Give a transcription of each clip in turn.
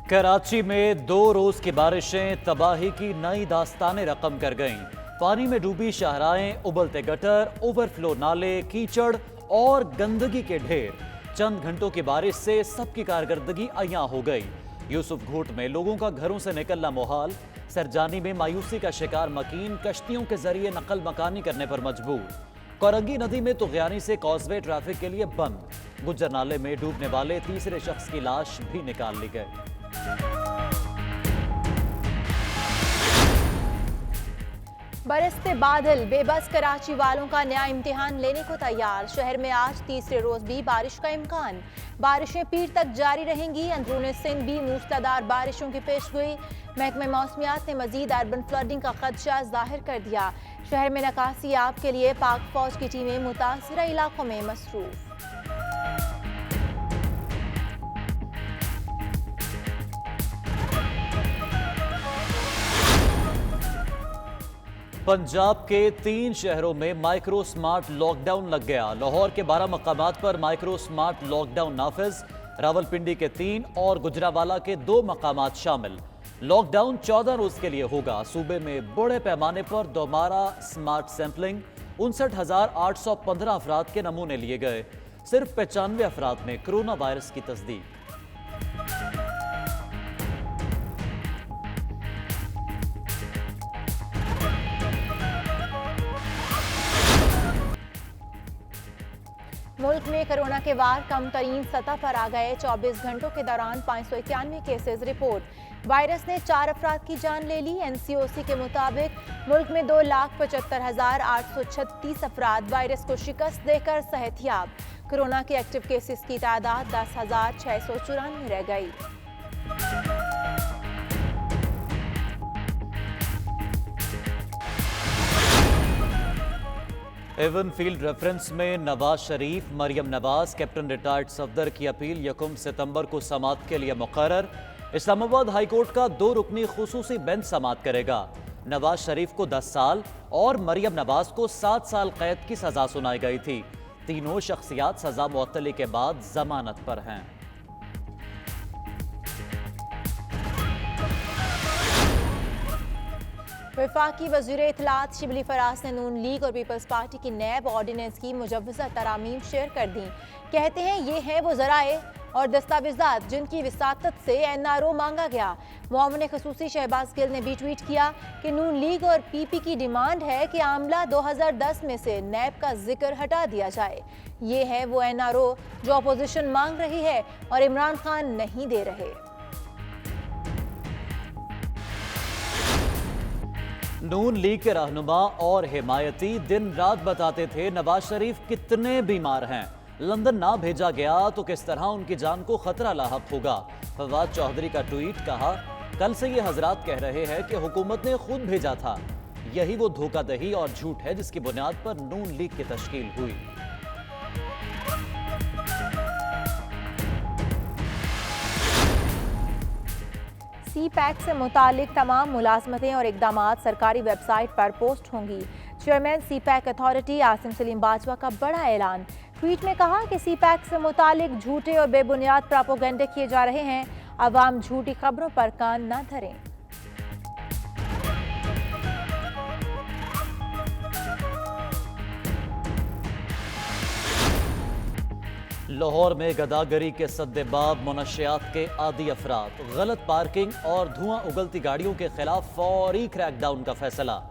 कराची में 2 रोज की बारिशें तबाही की नई दास्तानें रकम कर गईं। पानी में डूबी शाहराहें, उबलते गटर, ओवरफ्लो नाले, कीचड़ और गंदगी के ढेर। चंद घंटों की बारिश से सबकी कारकर्दगी अयां हो गई। यूसुफ घूट में लोगों का घरों से निकलना मुहाल। सरजानी में मायूसी का शिकार मकीन कश्तियों के जरिए नकल मकानी करने पर मजबूर। कोरंगी नदी में तुगयानी से कॉजवे ट्रैफिक के लिए बंद। गुज्जर नाले में डूबने वाले तीसरे शख्स की लाश भी निकाल ली गई। बरसते बादल बेबस कराची वालों का नया इम्तिहान लेने को तैयार। शहर में आज तीसरे रोज भी बारिश का इम्कान। बारिशें पीर तक जारी रहेंगी। अंदरूनी सिंध भी मूसलाधार बारिशों की पेशगोई। महकमे मौसमियात ने मजीद अर्बन फ्लडिंग का खदशा जाहिर कर दिया। शहर में नकासी आब के लिए पाक फौज की टीमें मुतासरा इलाकों में मसरूफ। पंजाब के 3 शहरों में माइक्रो स्मार्ट लॉकडाउन लग गया। लाहौर के 12 मकामात पर माइक्रो स्मार्ट लॉकडाउन नाफिज। रावलपिंडी के 3 और गुजरावाला के 2 मकामात शामिल। लॉकडाउन 14 रोज के लिए होगा। सूबे में बड़े पैमाने पर दोबारा स्मार्ट सैंपलिंग। 59,815 अफराद के नमूने लिए गए। सिर्फ 95 अफराद में कोरोना वायरस की तस्दीक। मुल्क में कोरोना के वार कम तरीन सतह पर आ गए। 24 घंटों के दौरान 591 केसेस रिपोर्ट। वायरस ने 4 अफराद की जान ले ली। NCOC के मुताबिक मुल्क में 2,75,836 अफराद वायरस को शिकस्त देकर सेहतयाब। कोरोना के एक्टिव केसेस की तादाद 10,694 रह गई। एवन फील्ड रेफरेंस में नवाज शरीफ, मरियम नवाज, कैप्टन रिटायर्ड सफदर की अपील 1 सितंबर को समाअत के लिए मुकर्रर। इस्लामाबाद हाई कोर्ट का 2 रुकनी खुसूसी बेंच समाअत करेगा। नवाज शरीफ को 10 साल और मरियम नवाज को 7 साल कैद की सजा सुनाई गई थी। तीनों शख्सियात सजा मुअत्तली के बाद जमानत पर हैं। वफाकी वज़ीर इत्तलात शिबली फराज ने नून लीग और पीपल्स पार्टी की नैब ऑर्डिनेंस की मुजव्वज़ा तरामीम शेयर कर दी। कहते हैं ये हैं वो ज़राए और दस्तावेज़ात जिनकी विसातत से NRO मांगा गया। मुआविन ख़ुसूसी शहबाज गिल ने भी ट्वीट किया कि नून लीग और PP की डिमांड है कि आमला 2010 में से नैब का जिक्र हटा दिया जाए। ये है वो NRO जो अपोजिशन मांग रही है और इमरान खान नहीं दे रहे। नून लीग के रहनुमा और हिमायती दिन रात बताते थे नवाज शरीफ कितने बीमार हैं। लंदन ना भेजा गया तो किस तरह उनकी जान को खतरा लाहक होगा। फवाद चौधरी का ट्वीट कहा, कल से ये हजरात कह रहे हैं कि हुकूमत ने खुद भेजा था। यही वो धोखाधड़ी और झूठ है जिसकी बुनियाद पर नून लीग की तश्कील हुई। CPAC से मुतालिक तमाम मुलाजमतें और इकदामात सरकारी वेबसाइट पर पोस्ट होंगी। Chairman CPAC authority Asim Salim Bajwa का बड़ा ऐलान। ट्वीट में कहा कि CPAC से मुतालिक झूठे और बेबुनियाद प्रोपेगेंडे किए जा रहे हैं। अवाम झूठी खबरों पर कान न धरें। लाहौर में गदागरी के सद्देबाब मुनशियात के आदी अफराद। गलत पार्किंग और धुआं उगलती गाड़ियों के खिलाफ फौरी क्रैकडाउन का फैसला।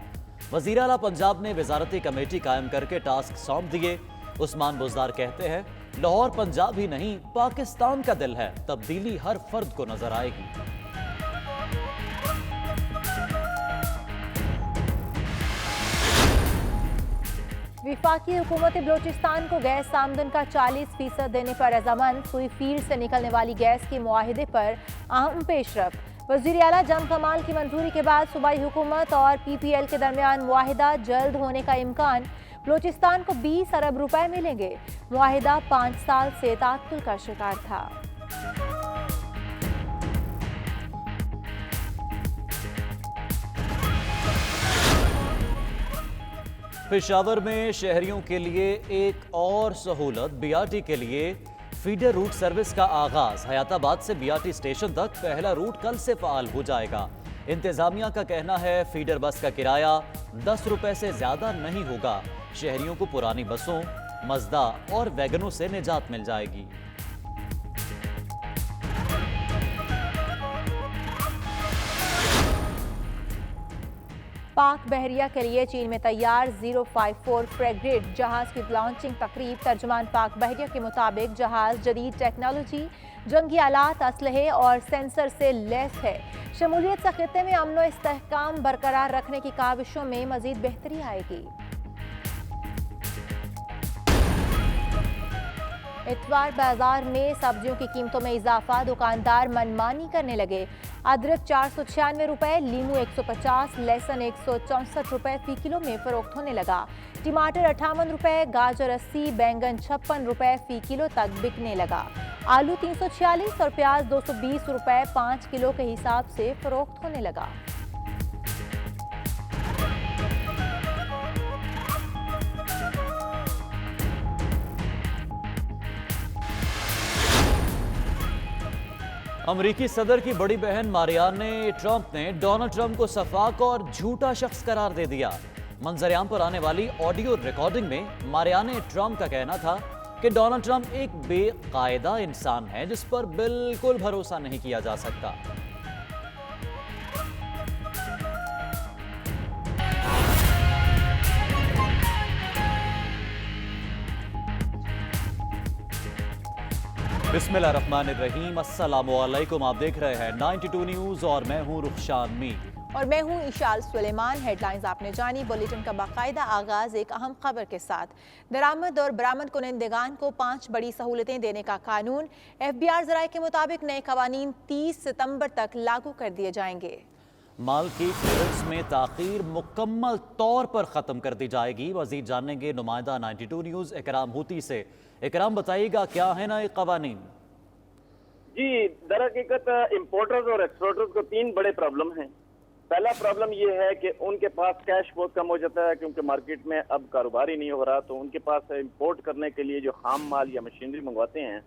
वजीर आला पंजाब ने वजारती कमेटी कायम करके टास्क सौंप दिए। उस्मान बुज़दार कहते हैं, लाहौर पंजाब ही नहीं पाकिस्तान का दिल है। तब्दीली हर फर्द को नजर आएगी। वफाकी हुकूमत बलोचिस्तान को गैस आमदन का 40% देने पर रजामंद। सुई फील्ड से निकलने वाली गैस के मुआहिदे पर अहम पेशरफ। वज़ीर आला जम कमाल की मंजूरी के बाद सूबाई हुकूमत और PPL के दरमियान मुआहिदा जल्द होने का इम्कान। बलोचिस्तान को 20 अरब रुपए मिलेंगे। मुआहिदा 5 साल से तात्तुल का शिकार था। पेशावर में शहरियों के लिए एक और सहूलत। BRT के लिए फीडर रूट सर्विस का आगाज हयाताबाद से बीआरटी स्टेशन तक पहला रूट कल से फाल हो जाएगा। इंतजामिया का कहना है फीडर बस का किराया 10 रुपए से ज्यादा नहीं होगा। शहरियों को पुरानी बसों, मजदा और वैगनों से निजात मिल जाएगी। पाक बहरिया के लिए चीन में तैयार 054 फ्रेगेट जहाज की लॉन्चिंग तकरीब। तर्जुमान पाक बहरिया के मुताबिक जहाज जदीद टेक्नोलॉजी, जंगी आलात, असलहे और सेंसर से लैस है। शमूलियत से खित्ते में अमन व इस्तेहकाम बरकरार रखने की काविशों में मजीद बेहतरी आएगी। इतवार बाजार में सब्जियों की कीमतों में इजाफा, दुकानदार मनमानी करने लगे। अदरक 496 रुपए, लीमू 150, लहसुन 164 रुपए फी किलो में फरोख्त होने लगा। टमाटर 58 रुपए, गाजर 80, बैंगन 56 रुपए फी किलो तक बिकने लगा। आलू 346 और प्याज 220 रुपए 5 किलो के हिसाब से फरोख्त होने लगा। अमरीकी सदर की बड़ी बहन मारियाने ट्रंप ने डोनाल्ड ट्रंप को सफाक और झूठा शख्स करार दे दिया। मंजरेआम पर आने वाली ऑडियो रिकॉर्डिंग में मारियाने ट्रंप का कहना था कि डोनाल्ड ट्रंप एक बेकायदा इंसान है जिस पर बिल्कुल भरोसा नहीं किया जा सकता। बिस्मिल्लाहिर्रहमानिर्रहीम, अस्सलामुअलैकुम। आप देख रहे हैं 92 न्यूज़ और मैं हूं रुखशान मीर। और मैं हूं इशाल सुलेमान। हेडलाइंस आपने जानी। बुलेटिन का बाकायदा आगाज एक अहम खबर के साथ। दरामद और बरामद कुनंदगान को 5 बड़ी सहूलतें देने का कानून। FBI ज़राए के मुताबिक नए कवानीन 30 सितंबर तक लागू कर दिए जाएंगे। माल की क्लियरेंस में ताखीर मुकम्मल तौर पर ख़त्म कर दी जाएगी। मज़ीद जानेंगे नुमाइंदा 92 न्यूज़ इकराम हूती से। इकराम, बताइएगा क्या है नए कवानीन? जी, दरहकीकत इम्पोर्टर्स और एक्सपोर्टर्स को 3 बड़े प्रॉब्लम हैं। पहला प्रॉब्लम ये है कि उनके पास कैश बहुत कम हो जाता है क्योंकि मार्केट में अब कारोबार ही नहीं हो रहा, तो उनके पास इम्पोर्ट करने के लिए जो खाम माल या मशीनरी मंगवाते हैं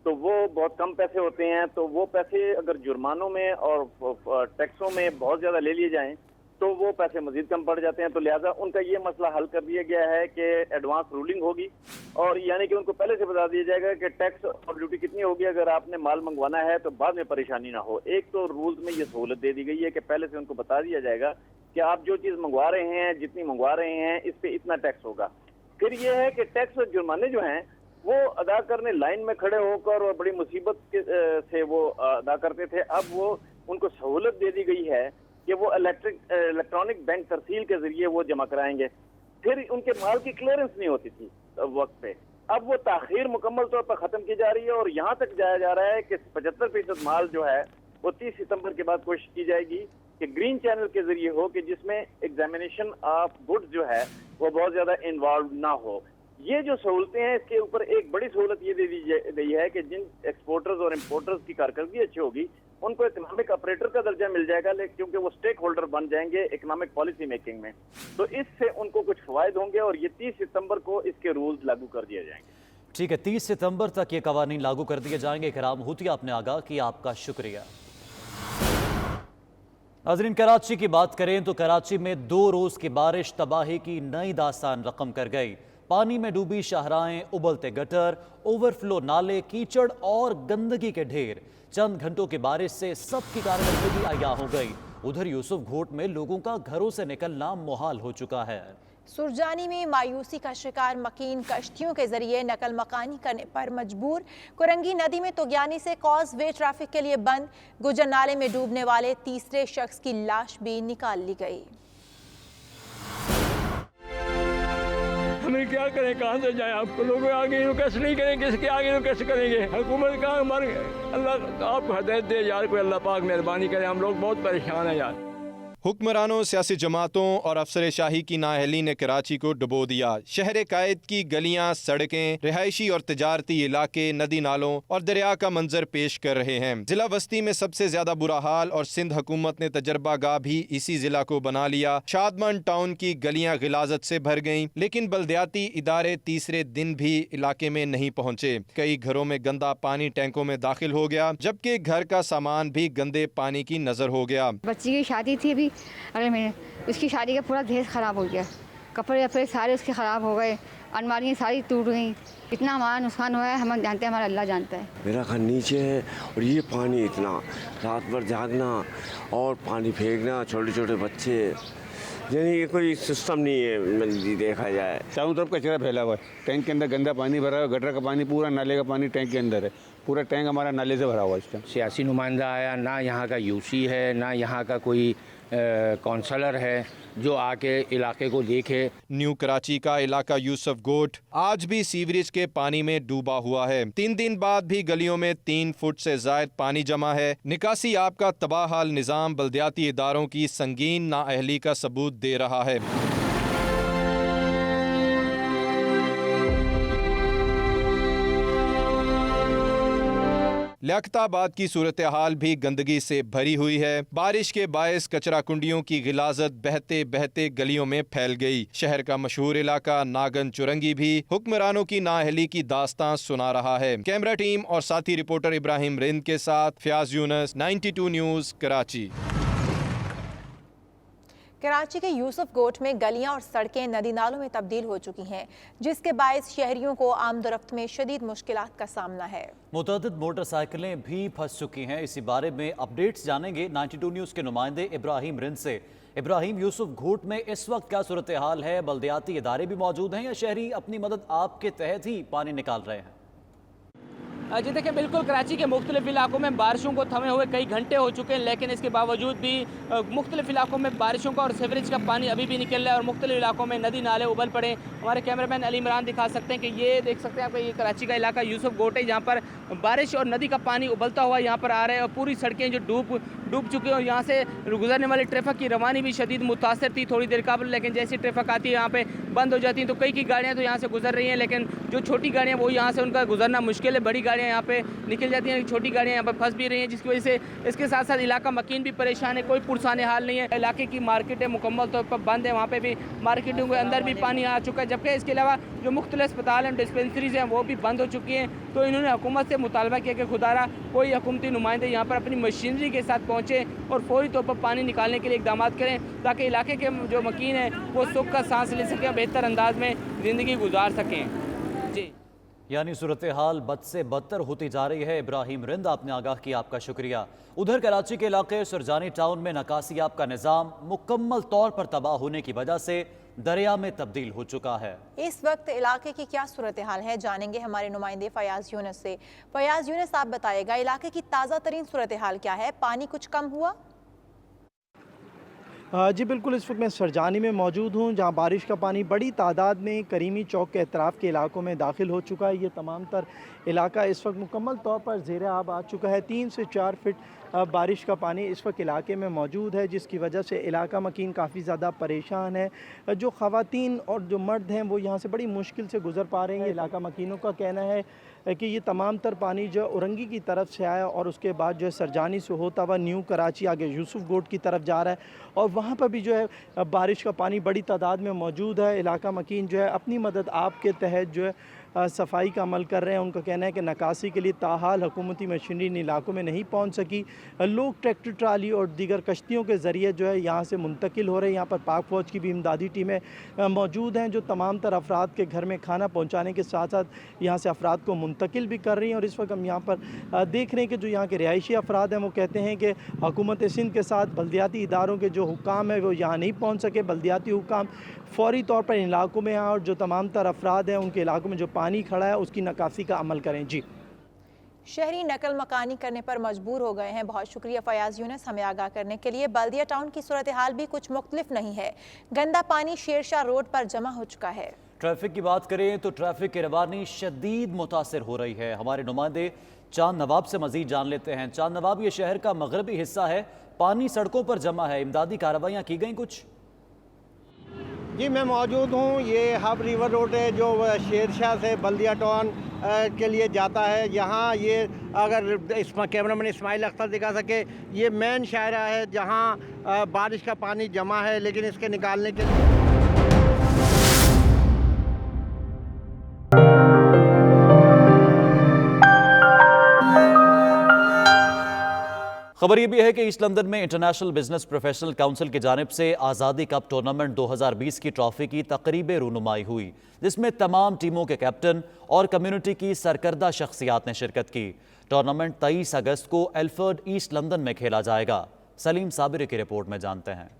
तो वो बहुत कम पैसे होते हैं। तो वो पैसे अगर जुर्मानों में और टैक्सों में बहुत ज़्यादा ले लिए जाएं तो वो पैसे मजीद कम पड़ जाते हैं। तो लिहाजा उनका ये मसला हल कर दिया गया है कि एडवांस रूलिंग होगी और यानी कि उनको पहले से बता दिया जाएगा कि टैक्स और ड्यूटी कितनी होगी अगर आपने माल मंगवाना है, तो बाद में परेशानी ना हो। एक तो रूल्स में ये सहूलत दे दी गई है कि पहले से उनको बता दिया जाएगा कि आप जो चीज़ मंगवा रहे हैं, जितनी मंगवा रहे हैं, इस पर इतना टैक्स होगा। फिर ये है कि टैक्स और जुर्माने जो हैं वो अदा करने लाइन में खड़े होकर और बड़ी मुसीबत से वो अदा करते थे। अब वो उनको सहूलत दे दी गई है कि वो इलेक्ट्रॉनिक बैंक तरसील के जरिए वो जमा कराएंगे। फिर उनके माल की क्लियरेंस नहीं होती थी वक्त पे, अब वो ताखीर मुकम्मल तौर पर ख़त्म की जा रही है और यहाँ तक जाया जा रहा है कि 75% माल जो है वो 30 सितंबर के बाद कोशिश की जाएगी कि ग्रीन चैनल के जरिए हो कि जिसमें एग्जामिनेशन ऑफ गुड्स जो है वो बहुत ज़्यादा इन्वॉल्व ना हो। ये जो सहूलतें हैं इसके ऊपर एक बड़ी सहूलत ये दे दी गई है कि जिन एक्सपोर्टर्स और इम्पोर्टर्स की कारकर्दगी अच्छी होगी उनको इकोनॉमिक ऑपरेटर का दर्जा मिल जाएगा, लेकिन क्योंकि वो स्टेक होल्डर बन जाएंगे इकोनॉमिक पॉलिसी मेकिंग में, तो इससे उनको कुछ फवायद होंगे और ये 30 सितंबर को इसके रूल्स लागू कर दिए जाएंगे। ठीक है, 30 सितंबर तक ये कवानीन लागू कर दिए जाएंगे। इकराम हूती, आपने आगाह किया, आपका शुक्रिया। नाज़रीन, कराची की बात करें तो कराची में 2 रोज की बारिश तबाही की नई दास्तान रकम कर गई। पानी में डूबी शाहराएं, उबलते गटर, ओवरफ्लो नाले, कीचड़ और गंदगी के ढेर। चंद घंटों की बारिश से सबकी कारकर्दगी अया हो गई। उधर यूसुफ घोट में लोगों का घरों से निकलना मुहाल हो चुका है। सुरजानी में मायूसी का शिकार मकीन कश्तियों के जरिए नकल मकानी करने पर मजबूर। कुरंगी नदी में तुगयानी से कॉज वे ट्रैफिक के लिए बंद। गुजर नाले में डूबने वाले तीसरे शख्स की लाश भी निकाल ली गई। हमें क्या करें, कहाँ से जाए? आपको लोग आगे कैसे नहीं करेंगे, किसके आगे कैसे करेंगे? हुकूमत का हमारे अल्लाह आपको हदायत दे यार, कोई अल्लाह पाक मेहरबानी करे, हम लोग बहुत परेशान हैं यार। हुक्मरानों, सियासी जमातों और अफसर शाही की नाअहली ने कराची को डुबो दिया। शहर कायद की गलियां, सड़कें, रिहायशी और तिजारती इलाके नदी नालों और दरिया का मंजर पेश कर रहे हैं। जिला वस्ती में सबसे ज्यादा बुरा हाल और सिंध हुकूमत ने तजर्बा गाह भी इसी जिला को बना लिया। शादमान टाउन की गलियां गिलाजत से भर गईं, लेकिन बल्दियाती इदारे तीसरे दिन भी इलाके में नहीं पहुंचे। कई घरों में गंदा पानी टैंकों में दाखिल हो गया, जबकि घर का सामान भी गंदे पानी की नजर हो गया। बच्ची की शादी थी अभी अगले महीने, उसकी शादी का पूरा दहेज ख़राब हो गया, कपड़े वपड़े सारे उसके ख़राब हो गए, अलमारियाँ सारी टूट गई। इतना हमारा नुकसान हुआ है, हम जानते हैं, हमारा अल्लाह जानता है। मेरा घर नीचे है और ये पानी इतना, रात भर जागना और पानी फेंकना, छोटे छोटे बच्चे, यानी ये कोई सिस्टम नहीं है देखा जाए। चारों तरफ कचरा फैला हुआ है, टैंक के अंदर गंदा पानी भरा हुआ है, गटर का पानी पूरा नाले का पानी टैंक के अंदर है, पूरा टैंक हमारा नाले से भरा हुआ है इस टाइम। सियासी नुमाइंदा आया ना, यहाँ का यूसी है ना यहाँ का कोई काउंसलर है जो आके इलाके को देखे। न्यू कराची का इलाका यूसुफ गोट आज भी सीवरेज के पानी में डूबा हुआ है। 3 दिन बाद भी गलियों में 3 फुट से ज्यादा पानी जमा है। निकासी आप का तबाह हाल निज़ाम बल्दियाती इदारों की संगीन नाअहली का सबूत दे रहा है। लियाकताबाद की सूरत हाल भी गंदगी से भरी हुई है। बारिश के बायस कचरा कुंडियों की गिलाजत बहते बहते गलियों में फैल गई। शहर का मशहूर इलाका नागन चुरंगी भी हुक्मरानों की नाअहली की दास्तां सुना रहा है। कैमरा टीम और साथी रिपोर्टर इब्राहिम रिंद के साथ फयाज यूनस, 92 न्यूज़, कराची। कराची के यूसुफ गोट में गलियां और सड़कें नदी नालों में तब्दील हो चुकी हैं, जिसके बायस शहरियों को आमदोरफ्त में शदीद मुश्किलात का सामना है। मुतअद्दिद मोटरसाइकिलें भी फंस चुकी हैं। इसी बारे में अपडेट्स जानेंगे 92 न्यूज़ के नुमाइंदे इब्राहिम रिंद से। इब्राहिम, यूसुफ घोट में इस वक्त क्या सूरत हाल है? बल्दियाती इदारे भी मौजूद हैं या शहरी अपनी मदद आपके तहत ही पानी निकाल रहे हैं? जी देखिए, बिल्कुल कराची के मुख्तलिफ इलाकों में बारिशों को थमे हुए कई घंटे हो चुके हैं, लेकिन इसके बावजूद भी मुख्तलिफ इलाकों में बारिशों का और सीवरेज का पानी अभी भी निकल रहा है और मुख्तलिफ इलाकों में नदी नाले उबल पड़े। हमारे कैमरामैन अली इमरान दिखा सकते हैं कि ये देख सकते हैं आप, ये कराची का इलाका यूसुफ गोट है, जहाँ पर बारिश और नदी का पानी उबलता हुआ यहाँ पर आ रहा है और पूरी सड़कें जो डूब चुकी हैं और यहाँ से गुजरने वाली ट्रैफिक की रवानी भी शदीद मुतासर थी थोड़ी देर कबल, लेकिन जैसी ट्रैफिक आती है यहाँ पे बंद हो जाती हैं। तो कई गाड़ियाँ तो यहाँ से गुजर रही हैं, लेकिन जो छोटी गाड़ियाँ वो यहाँ से उनका गुजरना मुश्किल है। बड़ी गाड़ियाँ यहाँ पे निकल जाती हैं, छोटी गाड़ियाँ यहाँ पर फंस भी रही हैं, जिसकी वजह से इसके साथ साथ इलाका मकीन भी परेशान है, कोई पुरसाने हाल नहीं है। इलाके की मार्केटें मुकम्मल तौर पर बंद है, वहाँ पे भी मार्केटों के अंदर भी पानी आ चुका है, जबकि इसके अलावा जो मुख्तलिफ अस्पताल हैं, डिस्पेंसरीज हैं, वो भी बंद हो चुकी हैं। तो इन्होंने हुकूमत से मुतालबा किया कि खुदारा कोई हुकूमती नुमाइंदे यहाँ पर अपनी मशीनरी के साथ पहुँचे और फौरी तौर पर पानी निकालने के लिए इकदाम करें, ताकि इलाके के जो मकीन हैं वो सुख का सांस ले सकें, बेहतर अंदाज में ज़िंदगी गुजार सकें। जी, यानी सूरत हाल बद से बदतर होती जा रही है। इब्राहिम रिंद, आपने आगाह किया, आपका शुक्रिया। उधर कराची के इलाके सुरजानी टाउन में नकासियाब का निज़ाम मुकम्मल तौर पर तबाह होने की वजह से दरिया में तब्दील हो चुका है। इस वक्त इलाके की क्या सूरत हाल है, जानेंगे हमारे नुमाइंदे फयाज यूनस से। फयाज यूनस, आप बताइएगा इलाके की ताज़ा तरीन सूरत हाल क्या है? पानी कुछ कम हुआ? जी बिल्कुल, इस वक्त मैं सरजानी में मौजूद हूँ, जहाँ बारिश का पानी बड़ी तादाद में करीमी चौक के अतराफ़ के इलाकों में दाखिल हो चुका है। ये तमाम तर इलाका इस वक्त मुकम्मल तौर पर ज़ेर आब आ चुका है। 3 से 4 फीट बारिश का पानी इस वक्त इलाके में मौजूद है, जिसकी वजह से इलाका मकीन काफ़ी ज़्यादा परेशान है। जो ख़वातीन और जो मर्द हैं वो यहाँ से बड़ी मुश्किल से गुज़र पा रहे हैं। इलाका मकीनों का कहना है कि ये तमाम तर पानी जो उरंगी की तरफ से आया और उसके बाद जो है सरजानी से होता हुआ न्यू कराची आगे यूसुफ गोट की तरफ जा रहा है और वहाँ पर भी जो है बारिश का पानी बड़ी तादाद में मौजूद है। इलाका मकीन जो है अपनी मदद आपके तहत जो है सफाई का अमल कर रहे हैं। उनका कहना है कि नकासी के लिए ताहाल हुकूमती मशीनरी इन इलाकों में नहीं पहुँच सकी। लोग ट्रैक्टर ट्राली और दीगर कश्तियों के ज़रिए जो है यहाँ से मुंतकिल हो रहे हैं। यहाँ पर पाक फ़ौज की भी इमदादी टीमें मौजूद हैं, जो तमाम तर अफराद के घर में खाना पहुँचाने के साथ साथ यहाँ से अफराद को मुंतकिल भी कर रही हैं। और इस वक्त हम यहाँ पर देख रहे हैं कि जो यहाँ के रिहायशी अफराद हैं वो कहते हैं कि हुकूमत सिंध के साथ बल्दियाती इदारों के जो हुक्काम है वो यहाँ नहीं पहुँच सके। बल्दियाती हुक्काम फ़ौरी तौर पर इन इलाकों में आए और जो तमाम तर अफराद हैं उनके इलाकों में जो पानी खड़ा है उसकी निकासी का अमल करें। जी, शहरी नकल मकानी करने पर मजबूर हो गए हैं। बहुत शुक्रिया फयाज यूनस हमें आगाह करने के लिए। बल्दिया टाउन की सूरत हाल भी कुछ मुख्तलिफ नहीं है। गंदा पानी शेरशाह रोड पर जमा हो चुका है। ट्रैफिक की बात करें तो ट्रैफिक की रवानी शदीद मुतासिर हो रही है। हमारे नुमाइंदे चांद नवाब से मजीद जान लेते हैं। चांद नवाब, ये शहर का मगरबी हिस्सा है, पानी सड़कों पर जमा है, इमदादी कार्रवाइयाँ की गई कुछ? जी मैं मौजूद हूँ। ये हब रिवर रोड है जो शेरशाह से बल्दिया टाउन के लिए जाता है। यहाँ ये अगर कैमरामैन इस्माइल अख्तर दिखा सके, ये मेन शाहरा है जहाँ बारिश का पानी जमा है, लेकिन इसके निकालने के लिए खबर ये भी है कि ईस्ट लंदन में इंटरनेशनल बिजनेस प्रोफेशनल काउंसिल की जानिब से आज़ादी कप टूर्नामेंट 2020 की ट्रॉफी की तकरीब रूनुमाई हुई, जिसमें तमाम टीमों के कैप्टन और कम्युनिटी की सरकर्दा शख्सियात ने शिरकत की। टूर्नामेंट 23 अगस्त को एल्फर्ड ईस्ट लंदन में खेला जाएगा। सलीम साबिरी की रिपोर्ट में जानते हैं।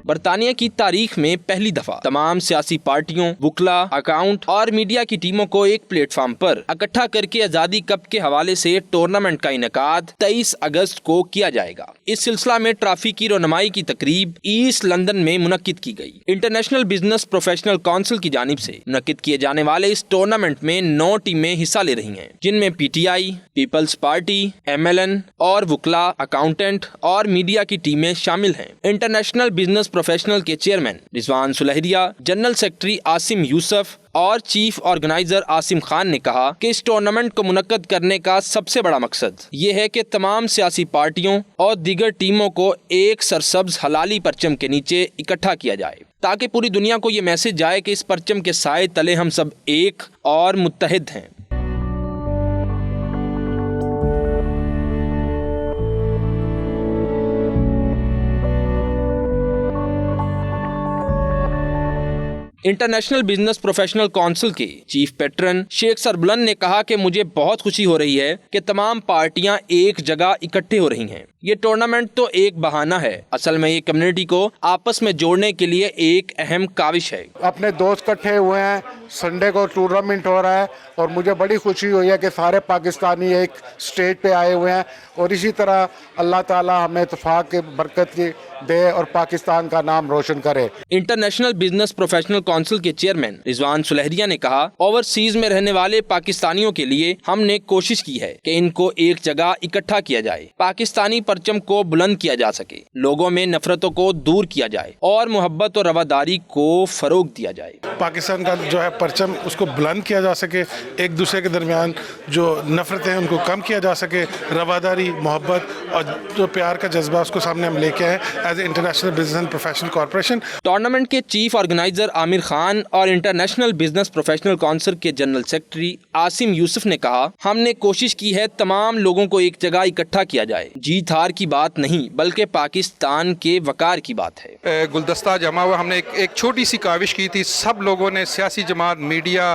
बरतानिया की तारीख में पहली दफा तमाम सियासी पार्टियों, वुकला, अकाउंट और मीडिया की टीमों को एक प्लेटफॉर्म पर इकट्ठा करके आजादी कप के हवाले से टूर्नामेंट का इनेकाद 23 अगस्त को किया जाएगा। इस सिलसिला में ट्रॉफी की रौनमाई की तकरीब ईस्ट लंदन में मुनक्किद की गई। इंटरनेशनल बिजनेस प्रोफेशनल काउंसिल की जानिब से मुनक्किद किए जाने वाले इस टूर्नामेंट में 9 टीमें हिस्सा ले रही हैं, जिनमें PTI, पीपल्स पार्टी, MLN और वुकला, अकाउंटेंट और मीडिया की टीमें शामिल हैं। इंटरनेशनल बिजनेस प्रोफेशनल के chairman Rizwan Sulehria, general secretary Asim Yusuf और चीफ ऑर्गेनाइजर आसिम खान ने कहा कि इस टूर्नामेंट को मुनक्कद करने का सबसे बड़ा मकसद ये है कि तमाम सियासी पार्टियों और दीगर टीमों को एक सरसब्ज हलाली परचम के नीचे इकट्ठा किया जाए, ताकि पूरी दुनिया को ये मैसेज जाए कि इस परचम के साए तले हम सब एक और मुत्तहिद हैं। इंटरनेशनल बिजनेस प्रोफेशनल काउंसिल के चीफ पैट्रन शेख सरबुलंद ने कहा कि मुझे बहुत खुशी हो रही है कि तमाम पार्टियां एक जगह इकट्ठे हो रही हैं। ये टूर्नामेंट तो एक बहाना है, असल में ये कम्युनिटी को आपस में जोड़ने के लिए एक अहम काविश है। अपने दोस्त इकट्ठे हुए हैं, संडे को टूर्नामेंट हो रहा है और मुझे बड़ी खुशी हुई है कि सारे पाकिस्तानी एक स्टेज पे आए हुए हैं और इसी तरह अल्लाह ताला हमें इत्तेफाक की बरकत की दे और पाकिस्तान का नाम रोशन करे। इंटरनेशनल बिजनेस प्रोफेशनल काउंसिल के चेयरमैन रिजवान सुलहरिया ने कहा, ओवरसीज में रहने वाले पाकिस्तानियों के लिए हमने कोशिश की है कि इनको एक जगह इकट्ठा किया जाए, पाकिस्तानी परचम को बुलंद किया जा सके, लोगों में नफरतों को दूर किया जाए और मोहब्बत और रवादारी को फरोग दिया जाए। पाकिस्तान का जो है परचम उसको बुलंद किया जा सके, एक दूसरे के दरमियान जो नफरतें हैं उनको कम किया जा सके, रवादारी, मोहब्बत और जो प्यार का जज्बा उसको सामने हम लेके आए as a international business professional corporation. Tournament के चीफ ऑर्गेनाइजर आमिर खान और इंटरनेशनल बिजनेस प्रोफेशनल काउंसिल के जनरल सेक्रेटरी आसिम यूसुफ ने कहा, हमने कोशिश की है तमाम लोगों को एक जगह इकट्ठा किया जाए। जीत हार की बात नहीं बल्कि पाकिस्तान के वकार की बात है। गुलदस्ता जमा हुआ, हमने एक छोटी सी काविश की थी, सब लोगों ने, सियासी जमात, मीडिया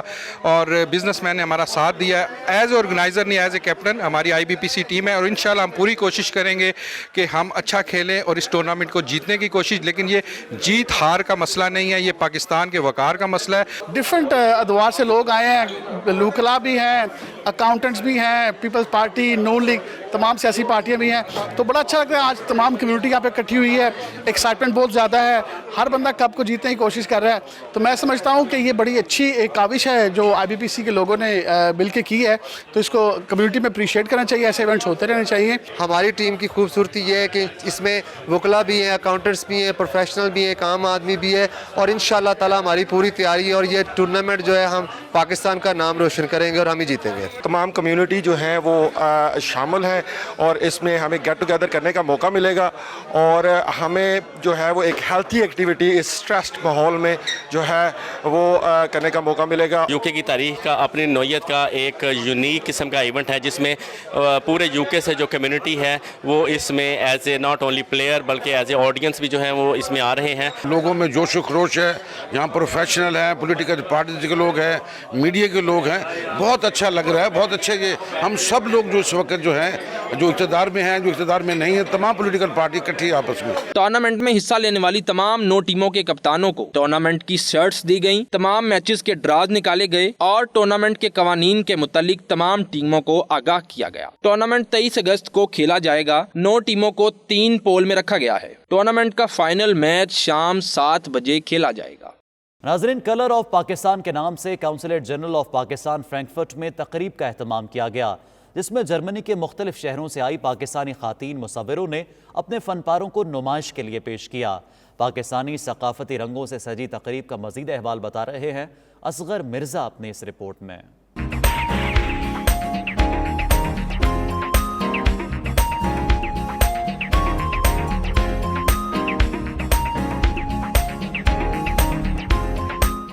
और बिजनेसमैन ने हमारा साथ दिया। एज ऑर्गेनाइजर नहीं, एज ए कैप्टन हमारी IBPC टीम है और इंशाल्लाह हम पूरी कोशिश करेंगे कि हम अच्छा खेलें और इस टूर्नामेंट को जीतने की कोशिश। लेकिन ये जीत हार का मसला नहीं है, ये पाकिस्तान के वकार का मसला है। डिफरेंट अदवार से लोग आए हैं, लुकला भी हैं, अकाउंटेंट्स भी हैं, पीपल्स पार्टी, नून लीग, तमाम सियासी पार्टियां भी हैं। तो बड़ा अच्छा लगता है, आज तमाम कम्युनिटी यहाँ पे इकट्ठी हुई है, एक्साइटमेंट बहुत ज़्यादा है, हर बंदा कप को जीतने की कोशिश कर रहा है। तो मैं समझता हूँ कि ये बड़ी अच्छी एक काविश है जो IBPC के लोगों ने मिल के की है, तो इसको कम्युनिटी में अप्रिशिएट करना चाहिए, ऐसे इवेंट्स होते रहने चाहिए। हमारी टीम की खूबसूरती ये है कि इसमें वुकला भी हैं, अकाउंटेंट्स भी हैं, प्रोफेशनल भी हैं, एक आम आदमी भी है और इंशाल्लाह ताला हमारी पूरी तैयारी है और ये टूर्नामेंट जो है हम पाकिस्तान का नाम रोशन करेंगे और हम ही जीतेंगे। तमाम कम्युनिटी जो है वो शामिल है और इसमें हमें गेट टुगेदर करने का मौका मिलेगा और हमें जो है वो एक हेल्थी एक्टिविटी इस स्ट्रेस्ड माहौल में जो है वो करने का मौका मिलेगा। यूके की तारीख का अपनी नौयत का एक यूनिक किस्म का इवेंट है जिसमें पूरे यूके से जो कम्युनिटी है वो इसमें as a not only player बल्कि एज ए ऑडियंस भी जो है वो इसमें आ रहे हैं। लोगों में जोश व खरोश है, यहाँ प्रोफेशनल है, पॉलिटिकल पार्टी के लोग हैं, मीडिया के लोग हैं, बहुत अच्छा लग रहा है, बहुत अच्छे। हम सब लोग जो इस वक्त जो है जो इक़्तिदार में हैं, जो इक़्तिदार में नहीं है, तमाम पॉलिटिकल पार्टी इकट्ठी आपस में। टूर्नामेंट में हिस्सा लेने वाली तमाम 9 टीमों के कप्तानों को टूर्नामेंट की शर्ट्स दी गई, तमाम मैचेस के ड्राज निकाले गए और टूर्नामेंट के कवानीन के मुतालिक तमाम टीमों को आगाह किया गया। टूर्नामेंट 23 अगस्त को खेला जाएगा। 9 टीमों को 3 पोल में रखा गया है। टूर्नामेंट का फाइनल मैच शाम 7 बजे खेला जाएगा। नाज़रीन, कलर ऑफ पाकिस्तान के नाम से consulate general of Pakistan Frankfurt में तकरीब का एहतमाम किया गया, जिसमें जर्मनी के मुख्तलिफ शहरों से आई पाकिस्तानी खातीन मुसव्विरों ने अपने फनपारों को नुमाइश के लिए पेश किया। पाकिस्तानी सकाफती रंगों से सजी तकरीब का मजीद अहवाल बता रहे हैं असगर मिर्जा अपनी इस रिपोर्ट में।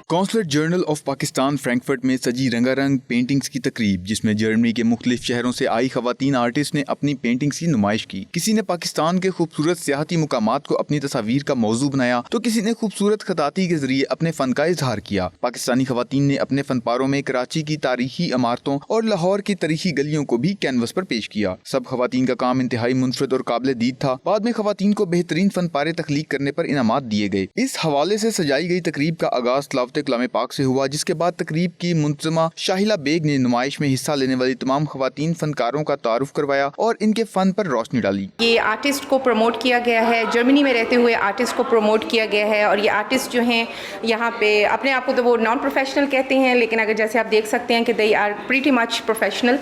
Consulate journal of Pakistan Frankfurt में सजी रंगारंग पेंटिंग्स की तकरीब, जिसमें जर्मनी के मुख्तलिफ शहरों से आई खवातीन आर्टिस्ट ने अपनी पेंटिंग्स की नुमाइश की। किसी ने पाकिस्तान के खूबसूरत सियाहती मुकामात को अपनी तस्वीर का मौजू बनाया तो किसी ने खूबसूरत खताती के जरिए अपने फन का इजहार किया। पाकिस्तानी खवातीन ने अपने फनपारों में कराची की तारीखी इमारतों और लाहौर की तारीखी गलियों को भी कैनवस पर पेश किया। सब खवातीन का काम इंतहाई मुनफरद और काबिल दीद था। बाद में खवातीन को बेहतरीन फनपारे तख्लीक करने पर इनामात दिए गए। इस हवाले से सजाई गई तकरीब का आगाज तिलावत कलाम पाक से हुआ, जिसके बाद तकरीब की मुंतजमा शाहिला बेग ने नुमाइश में हिस्सा लेने वाली तमाम खवातीन फनकारों का तारुफ करवाया और इनके फन पर रोशनी डाली। ये आर्टिस्ट को प्रमोट किया गया है, जर्मनी में रहते हुए आर्टिस्ट को प्रमोट किया गया है और ये आर्टिस्ट जो हैं यहाँ पे अपने आप को तो वो नॉन प्रोफेशनल कहते हैं, लेकिन अगर जैसे आप देख सकते हैं कि they are pretty much professional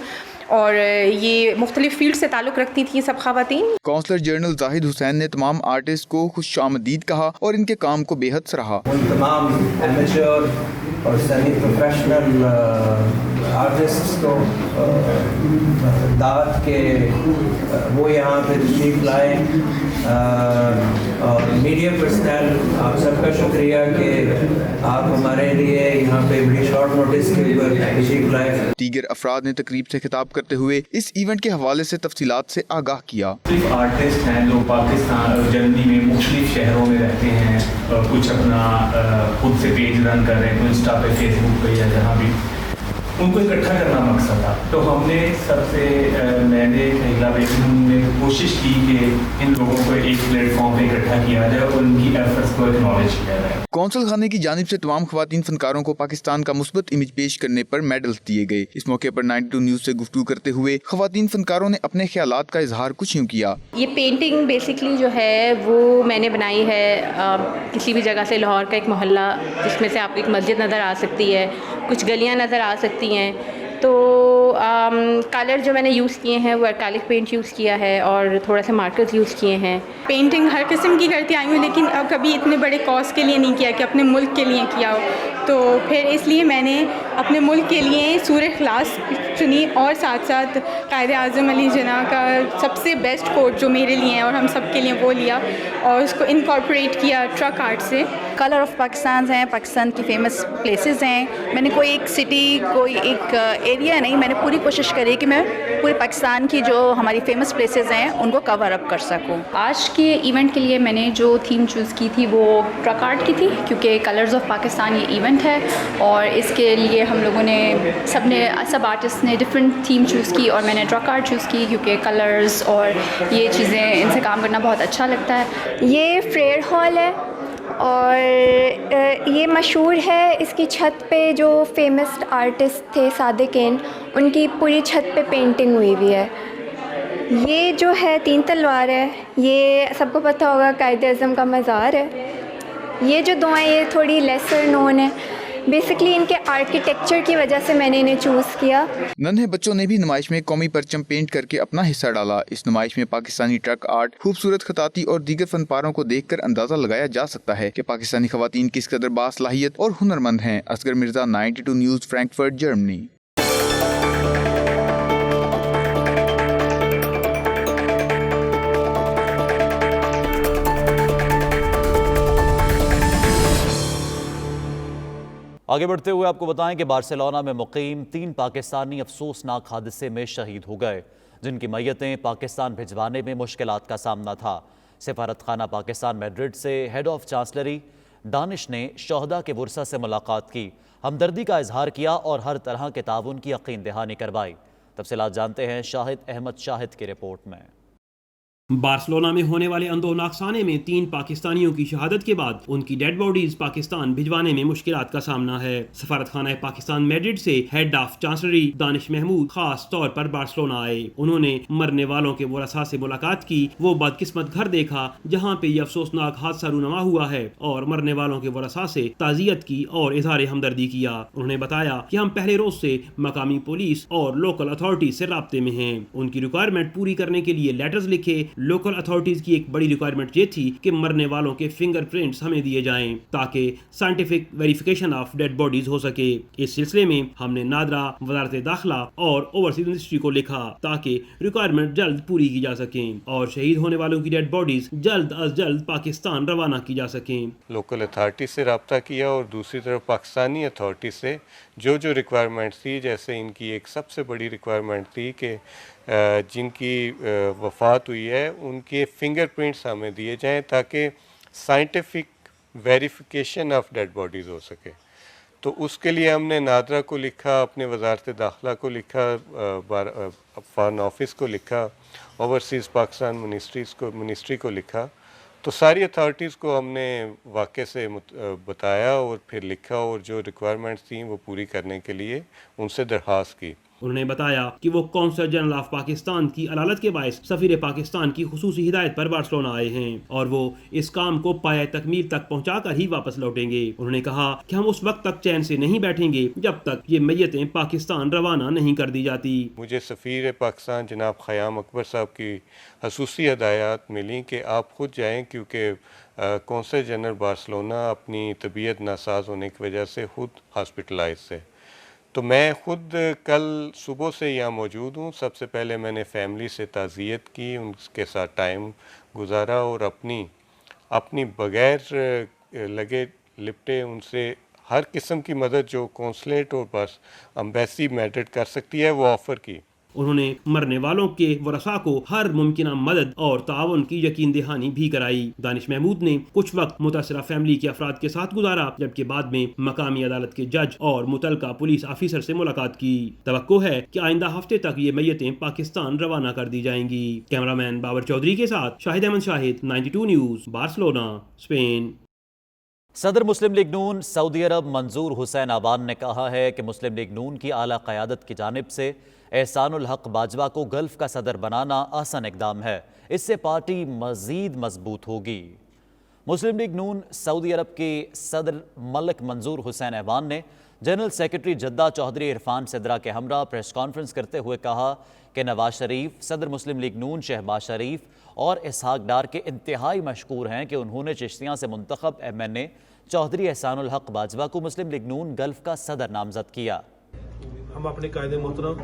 और ये मुख्तलिफ फील्ड से ताल्लुक़ रखती थी सब खवातीन। काउंसलर जनरल जाहिद हुसैन ने तमाम आर्टिस्ट को खुशामदीद कहा और इनके काम को बेहद सराहा। तमाम एमेच्योर और सेमी प्रोफेशनल आर्टिस्ट्स को दावत के वो यहाँ पे तशरीफ लाए और मीडिया पर्सनल आप सबका शुक्रिया कि आप हमारे लिए यहाँ पे बड़ी शॉर्ट नोटिस के ऊपर तशरीफ लाए। दीगर अफराद ने तकरीब से खिताब करते हुए इस इवेंट के हवाले से तफसीलात से आगाह किया। सिर्फ आर्टिस्ट हैं जो पाकिस्तान और जर्मनी में मुख्तलिफ शहरों में रहते हैं, कुछ अपना खुद से पेज रन कर रहे हैं, इंस्टा पे, फेसबुक पे या जहाँ भी, उनको इकट्ठा करना मकसद था। तो हमने सबसे मैंने महिला बेगम ने कोशिश की कि इन लोगों को एक प्लेटफॉर्म पे इकट्ठा किया जाए और उनकी एफर्ट्स को एक्नॉलेज किया जाए। कौंसल खाने की जानिब से तमाम खवातीन फनकारों को पाकिस्तान का मुस्बत इमेज पेश करने पर मेडल्स दिए गए। इस मौके पर 92 न्यूज से गुफ्तगू करते हुए खवातीन फनकारों ने अपने ख्यालात का इजहार कुछ यूँ किया। ये पेंटिंग बेसिकली जो है वो मैंने बनाई है किसी भी जगह से, लाहौर का एक मोहल्ला जिसमें से आपको एक मस्जिद नज़र आ सकती है, कुछ गलियाँ नज़र आ सकती हैं। तो कलर जो मैंने यूज़ किए हैं वो एक्रेलिक पेंट यूज़ किया है और थोड़ा सा मार्कर्स यूज़ किए हैं। पेंटिंग हर किस्म की करती आई हूँ, लेकिन अब कभी इतने बड़े कॉज के लिए नहीं किया कि अपने मुल्क के लिए किया हो, तो फिर इसलिए मैंने अपने मुल्क के लिए सूरह इखलास चुनी और साथ साथ कायद आज़म अली जिन्ना का सबसे बेस्ट कोट जो मेरे लिए है और हम सब के लिए वो लिया और उसको इनकॉर्पोरेट किया ट्रक आर्ट से। कलर ऑफ पाकिस्तान हैं, पाकिस्तान की फेमस प्लेसेस हैं। मैंने कोई एक सिटी, कोई एक एरिया नहीं, मैंने पूरी कोशिश करी कि मैं पूरे पाकिस्तान की जो हमारी फेमस प्लेसेस हैं उनको कवर अप कर सकूं। आज के इवेंट के लिए मैंने जो थीम चूज़ की थी वो ट्रक आर्ट की थी, क्योंकि कलर्स ऑफ पाकिस्तान ये इवेंट है और इसके लिए हम लोगों ने सब आर्टिस्ट ने डिफरेंट थीम चूज़ की और मैंने ट्रक आर्ट चूज़ की क्योंकि कलर्स और ये चीज़ें, इनसे काम करना बहुत अच्छा लगता है। ये फ्रेयर हॉल है और ये मशहूर है, इसकी छत पे जो फेमस आर्टिस्ट थे सादिकीन, उनकी पूरी छत पे पेंटिंग हुई हुई है। ये जो है 3 तलवार है, ये सबको पता होगा कायद आज़म का मज़ार है। ये जो 2 हैं ये थोड़ी लेसर नोन है, बेसिकली इनके आर्किटेक्चर की वजह से मैंने इन्हें चूज़ किया। नन्हे बच्चों ने भी नुमाइश में कौमी परचम पेंट करके अपना हिस्सा डाला। इस नुमाइश में पाकिस्तानी ट्रक आर्ट, खूबसूरत खताती और दीगर फनपारों को देखकर अंदाजा लगाया जा सकता है कि पाकिस्तानी खवातीन किस कदर बासलाहियत और हुनरमंद हैं। Asghar Mirza, 92 news, Frankfurt, Germany. आगे बढ़ते हुए आपको बताएं कि बार्सिलोना में मुकीम 3 पाकिस्तानी अफसोसनाक हादसे में शहीद हो गए, जिनकी मैयतें पाकिस्तान भिजवाने में मुश्किलात का सामना था। सफारत खाना पाकिस्तान मैड्रिड से हेड ऑफ चांसलरी दानिश ने शोहदा के वर्सा से मुलाकात की, हमदर्दी का इजहार किया और हर तरह के ताउन की यकीन दहानी करवाई। तफसीलात जानते हैं शाहिद अहमद शाहिद की रिपोर्ट में। बार्सिलोना में होने वाले अंदोनाक साने में 3 पाकिस्तानियों की शहादत के बाद उनकी डेड बॉडीज पाकिस्तान भिजवाने में मुश्किलात का सामना है। सफारत खाना पाकिस्तान मैड्रिड से head of chancery Danish Mahmood खास तौर पर बार्सिलोना आए। उन्होंने मरने वालों के वरसा से मुलाकात की। वो बदकिस्मत घर देखा जहाँ पे ये अफसोसनाक हादसा रूनुमा हुआ है और मरने वालों के वरसा से ताज़ियत की और इजहार हमदर्दी किया। उन्होंने बताया कि हम पहले रोज से मकामी पुलिस और लोकल अथॉरिटीज से राब्ते में हैं। उनकी रिक्वायरमेंट पूरी करने के लिए लेटर्स लिखे। लोकल अथॉरिटीज की एक बड़ी रिक्वायरमेंट ये थी कि मरने वालों के फिंगरप्रिंट्स हमें दिए जाएं ताकि scientific verification of dead bodies हो सके। इस सिलसिले में हमने नादरा, वजारत दाखिला और ओवरसीज मिनिस्ट्री को लिखा ताकि रिक्वायरमेंट जल्द पूरी की जा सके और शहीद होने वालों की डेड बॉडीज जल्द अज जल्द पाकिस्तान रवाना की जा सके। लोकल अथॉरिटी से रब्ता किया और दूसरी तरफ पाकिस्तानी अथॉरिटी से जो रिक्वायरमेंट थी, जैसे इनकी एक सबसे बड़ी रिक्वायरमेंट थी कि जिनकी वफ़ात हुई है उनके फिंगरप्रिंट्स हमें दिए जाएं ताकि scientific verification of dead bodies हो सके। तो उसके लिए हमने नादरा को लिखा, अपने वजारत दाखिला को लिखा, फॉरेन ऑफिस को लिखा, ओवरसीज़ पाकिस्तान मिनिस्ट्री को लिखा। तो सारी अथॉरिटीज़ को हमने वाक़े से बताया और फिर लिखा और जो रिक्वायरमेंट्स थी वो पूरी करने के लिए उनसे दरख्वास्त की। उन्होंने बताया कि वो कौंसल जनरल ऑफ पाकिस्तान की अदालत के बायस सफीर पाकिस्तान की खुसूसी हिदायत पर बार्सिलोना आए हैं और वो इस काम को पाया तकमील तक पहुंचाकर ही वापस लौटेंगे। उन्होंने कहा कि हम उस वक्त तक चैन से नहीं बैठेंगे जब तक ये मैयतें पाकिस्तान रवाना नहीं कर दी जाती। मुझे सफीर पाकिस्तान जनाब ख़याम अकबर साहब की खसूसी हिदायत मिली कि आप खुद जाएँ, क्योंकि कौंसल जनरल बार्सिलोना अपनी तबीयत नासाज होने की वजह से खुद हॉस्पिटलाइज है। तो मैं खुद कल सुबह से यहाँ मौजूद हूँ। सबसे पहले मैंने फैमिली से ताज़ियत की, उनके साथ टाइम गुजारा और अपनी बग़ैर लगे लिपटे उनसे हर किस्म की मदद जो कौंसलेट और बस एम्बेसी मैड्रिड कर सकती है वो ऑफ़र की। उन्होंने मरने वालों के वरसा को हर मुमकिना मदद और ताउन की यकीन दहानी भी कराई। दानिश महमूद ने कुछ वक्त मुतासरा फैमिली के अफराद के साथ गुजारा, जबकि बाद में मकामी अदालत के जज और मुतलका पुलिस ऑफिसर से मुलाकात की। तवक्को है कि आइंदा हफ्ते तक ये मैयतें पाकिस्तान रवाना कर दी जाएंगी। कैमरामैन बाबर चौधरी के साथ Shahid Ahmad Shahid, 92 news, Barcelona, Spain. सदर मुस्लिम लीग नून सऊदी अरब मंजूर हुसैन आवान ने कहा है कि मुस्लिम लीग नून की आला क़यादत की जानिब से एहसानुल हक बाजवा को गल्फ का सदर बनाना आसान इकदाम है। इससे पार्टी मज़ीद मजबूत होगी। मुस्लिम लीग नून सऊदी अरब के सदर मलिक मंजूर हुसैन आवान ने जनरल सेक्रेटरी जद्दा चौधरी इरफान सिद्रा के हमरा प्रेस कॉन्फ्रेंस करते हुए कहा कि नवाज शरीफ, सदर मुस्लिम लीग नून शहबाज शरीफ और इसहाक डार के इंतहाई मशकूर हैं कि उन्होंने चिश्तियाँ से मुंतखब MNA चौधरी एहसानुल हक बाजवा को मुस्लिम लीग नून गल्फ का सदर नामजद किया। हम अपने कायदे मोहतरम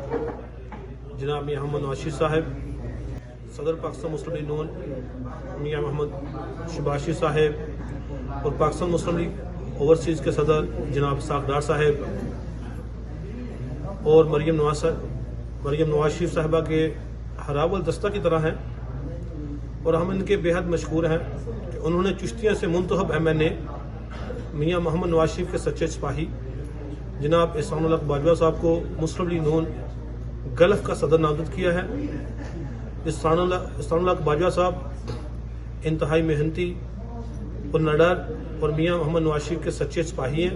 जनाब मियां मोहम्मद नवाज साहब, सदर पाकिस्तान मुस्लिम लीग नून मियां मोहम्मद शहबाज साहब और पाकिस्तान मुस्लिम लीग ओवरसीज़ के सदर जनाब इसहाक डार साहब और मरियम नवाज शरीफ साहिबा के हरावल दस्ता की तरह हैं और हम इनके बेहद मशहूर हैं कि उन्होंने चिश्तिया से मुंतखब MNA मियां मोहम्मद नवाज शरीफ के सच्चे सिपाही जनाब एहसानुल हक बाजवा साहब को मुस्लिम लीग नून गल्फ का सदर नामजद किया है। एहसानुल हक बाजवा साहब इंतहाई मेहनती और निडर और मियां मोहम्मद नवाज शरीफ के सच्चे सिपाही हैं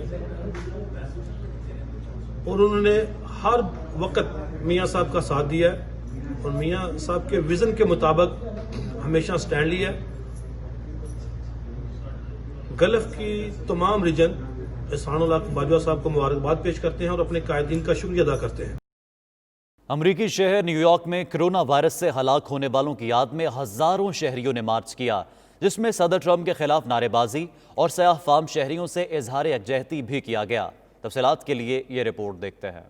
और उन्होंने हर वक्त मियां साहब का साथ दिया है और मियां साहब के विजन के मुताबिक हमेशा स्टैंड लिया है। गल्फ की तमाम रीजन एहसानुल हक बाजवा साहब को मुबारकबाद पेश करते हैं और अपने कायदीन का शुक्रिया अदा करते हैं। अमरीकी शहर न्यूयॉर्क में कोरोना वायरस से हलाक होने वालों की याद में हजारों शहरियों ने मार्च किया, जिसमें सदर ट्रंप के खिलाफ नारेबाजी और सयाह फाम शहरियों से इजहार यकजहती भी किया गया। तफसीलात के लिए ये रिपोर्ट देखते हैं।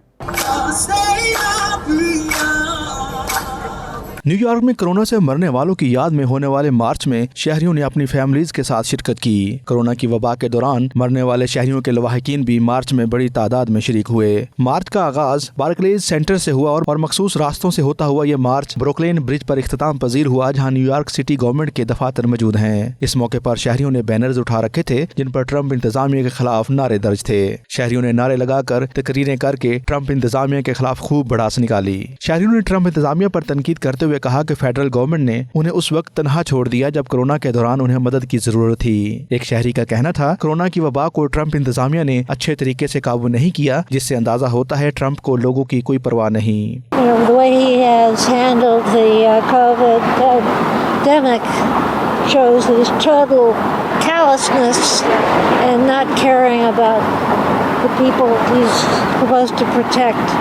न्यूयॉर्क में कोरोना से मरने वालों की याद में होने वाले मार्च में शहरियों ने अपनी फैमिलीज के साथ शिरकत की। कोरोना की वबा के दौरान मरने वाले शहरियों के लवाहिकीन भी मार्च में बड़ी तादाद में शरीक हुए। मार्च का आगाज बार्कलेज सेंटर से हुआ और मखसूस रास्तों से होता हुआ ये मार्च ब्रुकलिन ब्रिज पर इख्तिताम पजीर हुआ, जहाँ न्यूयॉर्क सिटी गवर्नमेंट के दफातर मौजूद हैं। इस मौके पर शहरियों ने बैनर्स उठा रखे थे जिन पर ट्रंप इंतजामिया के खिलाफ नारे दर्ज थे। शहरियों ने नारे लगाकर तकरीरें करके ट्रंप इंतजामिया के खिलाफ खूब भड़ास निकाली। शहरियों ने ट्रंप इंतजामिया पर तनकीद करते हुए कहा कि फेडरल गवर्नमेंट ने उन्हें उस वक्त तनहा छोड़ दिया जब कोरोना के दौरान उन्हें मदद की जरूरत थी। एक शहरी का कहना था, कोरोना की वबा को ट्रंप इंतजामिया ने अच्छे तरीके से काबू नहीं किया, जिससे अंदाजा होता है ट्रंप को लोगों की कोई परवाह नहीं। The way he has handled the COVID pandemic shows his total callousness and not caring about the people he's supposed to protect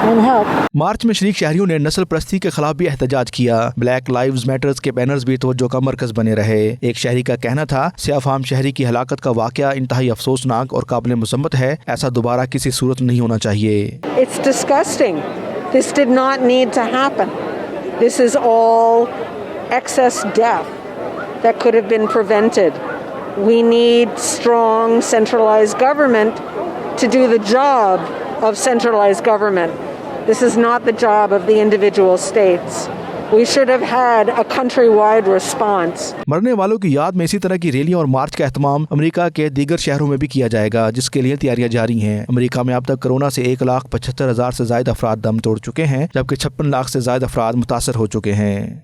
and help. मार्च में शरीक शहरियों ने नस्ल परस्ती के खिलाफ भी एहतजाज किया। ब्लैक लाइव्स मैटर्स के बैनर्स भी तवज्जो का मरकज बने रहे। एक शहरी का कहना था, सियाफाम शहरी की हलाकत का वाकया इंतहाई अफसोसनाक और काबिल मुज़म्मत है, ऐसा दोबारा किसी सूरत नहीं होना चाहिए। It's disgusting. This did not need to happen. This is all excess death that could have been prevented. We need strong centralized government to do the job of centralized government. This is not the job of the individual states. We should have had a countrywide response. मरने वालों की याद में इसी तरह की रैलियां और मार्च का एहतमाम अमेरिका के दीगर शहरों में भी किया जाएगा, जिसके लिए तैयारियां जारी हैं। अमेरिका में अब तक कोरोना से 1,75,000 से ज्यादा अफराद दम तोड़ चुके हैं, जबकि 56 लाख से ज्यादा अफराद मुतासर हो चुके हैं।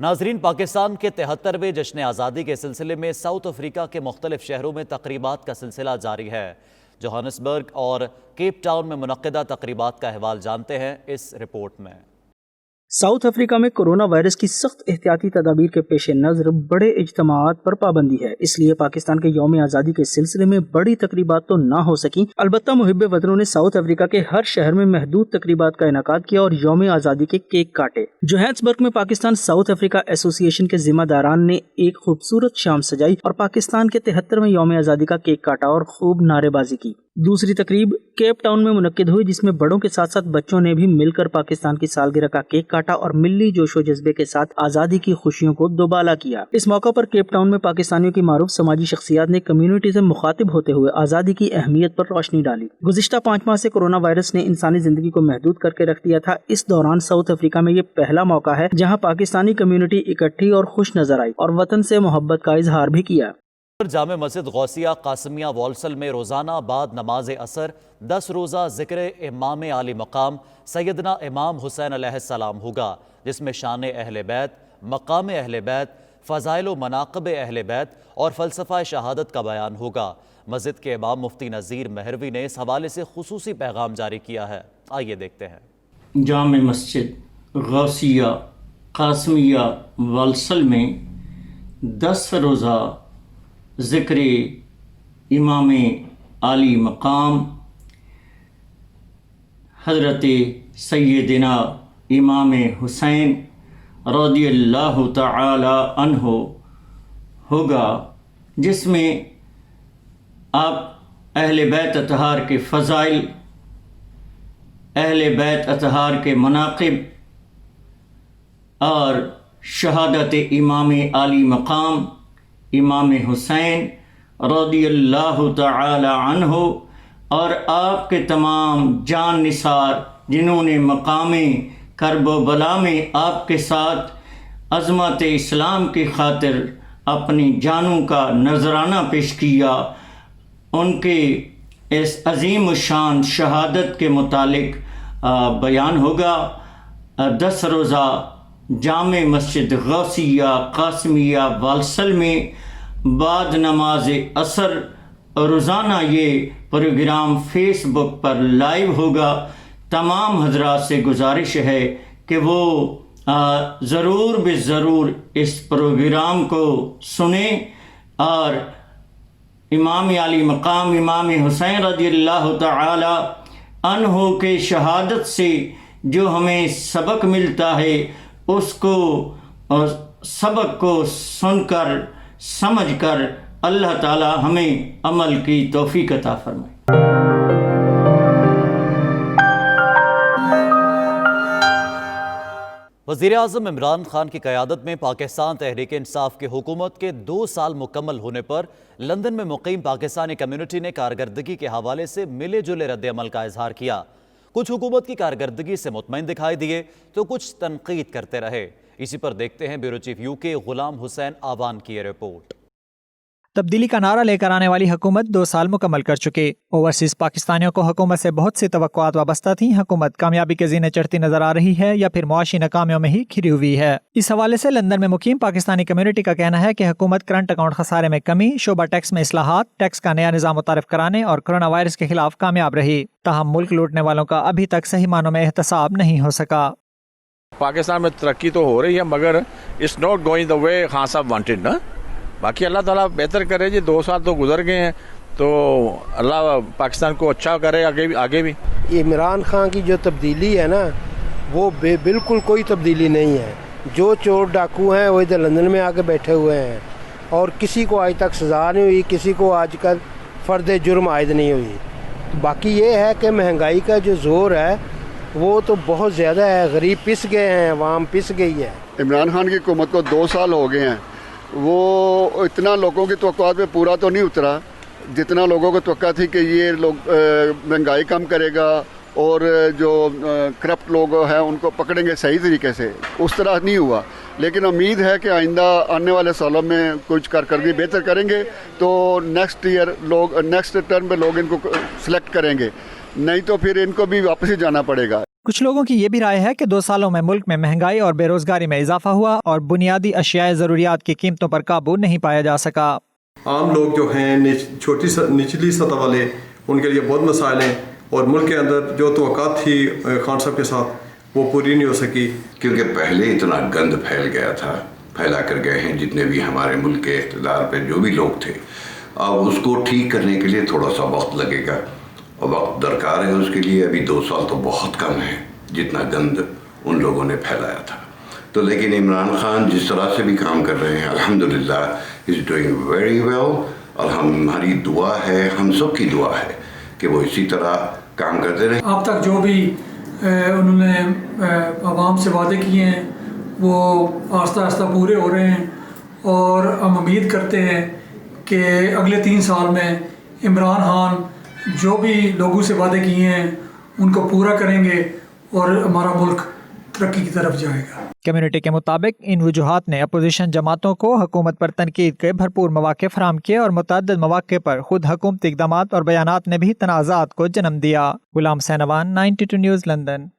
नाजरीन, पाकिस्तान के 73वें जश्न आज़ादी के सिलसिले में साउथ अफ्रीका के मुख्तलिफ शहरों में तकरीबात का सिलसिला जारी है। जोहानिसबर्ग और केप टाउन में मुनक्किदा तकरीबात का अहवाल जानते हैं इस रिपोर्ट में। साउथ अफ्रीका में कोरोना वायरस की सख्त एहतियाती तदाबीर के पेश नज़र बड़े इज्तिमाआत पर पाबंदी है। इसलिए पाकिस्तान के यौम आज़ादी के सिलसिले में बड़ी तकरीबात तो ना हो सकी। अलबत्ता मुहिब्बे वतनों ने साउथ अफ्रीका के हर शहर में महदूद तकरीबात का इनेकाद किया और यौम आज़ादी के केक काटे। जोहानिसबर्ग में पाकिस्तान साउथ अफ्रीका एसोसिएशन के जिम्मेदारान ने एक खूबसूरत शाम सजाई और पाकिस्तान के 73वें यौम आज़ादी का केक काटा और खूब नारेबाजी की। दूसरी तकरीब केप टाउन में मुनक्किद हुई, जिसमें बड़ों के साथ साथ बच्चों ने भी मिलकर पाकिस्तान की सालगिरह का केक काटा और मिली जोशो जज्बे के साथ आज़ादी की खुशियों को दोबाला किया। इस मौका पर केप टाउन में पाकिस्तानियों की मारूफ समाजी शख्सियात ने कम्युनिटी से मुखातिब होते हुए आज़ादी की अहमियत पर रोशनी डाली। गुज़िश्ता 5 माह से कोरोना वायरस ने इंसानी जिंदगी को महदूद करके रख दिया था। इस दौरान साउथ अफ्रीका में ये पहला मौका है जहाँ पाकिस्तानी कम्युनिटी इकट्ठी और खुश नजर आई और वतन से मोहब्बत का इजहार भी किया। जामे मस्जिद गौसिया कासमिया वालसल में रोज़ाना बाद नमाज असर 10 रोज़ा ज़िक्र इमाम आली मकाम सैयदना इमाम हुसैन अलैहिस्सलाम होगा, जिसमें शान अहले बैत, मकाम अहले बैत, फ़ज़ाइल व मनाक़िब अहले बैत और फ़लसफ़ा शहादत का बयान होगा। मस्जिद के इमाम मुफ्ती नज़ीर महरवी ने इस हवाले से खुसूसी पैगाम जारी किया है, आइए देखते हैं। जामे मस्जिद गौसिया कासमिया वालसल में 10 रोज़ा ज़िक्र इमाम आली मकाम हज़रत सैयदना इमाम हुसैन रज़ियल्लाहु तआला अन्हु होगा, जिसमें आप अहले बैत अतहार के फ़ज़ाइल, अहले बैत अतहार के मनाक़िब और शहादत इमाम आली मकाम इमाम हुसैन रज़ियल्लाहु तआला अन्हु और आपके तमाम जान निसार जिन्होंने मकामे करब बला में आपके साथ अज़मत इस्लाम की खातिर अपनी जानों का नजराना पेश किया, उनके इस अजीम शान शहादत के मुतालिक बयान होगा। 10 रोज़ा जामे मस्जिद गौसिया कासमिया वालसल में बाद नमाज असर रोज़ाना ये प्रोग्राम फेसबुक पर लाइव होगा। तमाम हजरात से गुजारिश है कि वो ज़रूर ज़रूर इस प्रोग्राम को सुने और इमाम आली मकाम इमाम हुसैन रज़ियल्लाहु तआला अन्हु के शहादत से जो हमें सबक मिलता है उसको सबक को सुनकर समझकर अल्लाह ताला हमें अमल की तौफीक अता फरमाए। वज़ीर-ए-आज़म इमरान खान की क़यादत में पाकिस्तान तहरीक इंसाफ की हुकूमत के 2 साल मुकम्मल होने पर लंदन में मुक़ीम पाकिस्तानी कम्युनिटी ने कारकर्दगी के हवाले से मिले जुले रद्द अमल का इजहार किया। कुछ हुकूमत की कारकर्दगी से मुतमईन दिखाई दिए तो कुछ तनकीद करते रहे। इसी पर देखते हैं bureau chief UK Ghulam Hussain आवान की रिपोर्ट। तब्दीली का नारा लेकर आने वाली हुकूमत 2 साल मुकम्मल कर चुके। ओवरसीज पाकिस्तानियों को हुकूमत से बहुत सी तवक्कुआत वाबस्ता थी। हुकूमत कामयाबी के ज़ीने चढ़ती नजर आ रही है या फिर मुआशी नाकामियों में ही घिरी हुई है। इस हवाले से लंदन में मुकीम पाकिस्तानी कम्युनिटी का कहना है कि हुकूमत करंट अकाउंट खसारे में कमी, शोबा टैक्स में इस्लाहात, टैक्स का नया निज़ाम मुतारिफ कराने और कोरोना वायरस के खिलाफ कामयाब रही। ताहम मुल्क लूटने वालों का अभी तक सही मानों में एहतसाब नहीं हो सका। पाकिस्तान में तरक्की तो हो रही है मगर it's not going the way Khan साहब वांटेड ना। बाकी अल्लाह ताला बेहतर करे जी। 2 साल तो गुजर गए हैं तो अल्लाह पाकिस्तान को अच्छा करे आगे भी। इमरान खान की जो तब्दीली है ना वो बिल्कुल कोई तब्दीली नहीं है। जो चोर डाकू हैं वो इधर लंदन में आके बैठे हुए हैं और किसी को आज तक सज़ा नहीं हुई, किसी को आज तक फ़र्द जुर्म आयद नहीं हुई। बाकी ये है कि महंगाई का जो ज़ोर है वो तो बहुत ज़्यादा है। गरीब पिस गए हैं, अवाम पिस गई है। इमरान खान की हुकूमत को 2 साल हो गए हैं, वो इतना लोगों की तवक्कुआत पे पूरा तो नहीं उतरा जितना लोगों को तवक्का थी कि ये लोग महंगाई कम करेगा और जो करप्ट लोग हैं उनको पकड़ेंगे सही तरीके से। उस तरह नहीं हुआ, लेकिन उम्मीद है कि आइंदा आने वाले सालों में कुछ कारकर्दगी बेहतर करेंगे तो नेक्स्ट टर्म पे लोग इनको सिलेक्ट करेंगे, नहीं तो फिर इनको भी वापस ही जाना पड़ेगा। कुछ लोगों की ये भी राय है कि 2 सालों में मुल्क में महंगाई और बेरोजगारी में इजाफा हुआ और बुनियादी अशियाए ज़रूरियात की कीमतों पर काबू नहीं पाया जा सका। आम लोग जो हैं निचली सतह वाले, उनके लिए बहुत मसाइल हैं और मुल्क के अंदर जो तवक्कुआत थी खान साहब के साथ वो पूरी नहीं हो सकी। क्योंकि पहले इतना गंद फैल गया था, फैला कर गए हैं जितने भी हमारे मुल्क के इक़्तिदार पे जो भी लोग थे। अब उसको ठीक करने के लिए थोड़ा सा वक्त लगेगा और वक्त दरकार है उसके लिए। अभी 2 साल तो बहुत कम है जितना गंद उन लोगों ने फैलाया था। तो लेकिन इमरान खान जिस तरह से भी काम कर रहे हैं अल्हम्दुलिल्लाह इज़ डूइंग वेरी वेल और हमारी दुआ है, हम सब की दुआ है कि वो इसी तरह काम करते रहे। अब तक जो भी उन्होंने आवाम से वादे किए हैं वो आस्ता आस्ता पूरे हो रहे हैं और हम उम्मीद करते हैं कि अगले 3 साल में इमरान खान जो भी लोगों से वादे किए हैं उनको पूरा करेंगे और हमारा मुल्क तरक्की की तरफ जाएगा। कम्युनिटी के मुताबिक इन वजूहात ने अपोजिशन जमातों को हुकूमत पर तनकीद के भरपूर मौके फराहम किए और मुतअद्दिद मौके पर खुद हुकूमती इक़दामात और बयानात ने भी तनाज़ात को जन्म दिया। गुलाम हुसैन आवान, 92 न्यूज़, लंदन।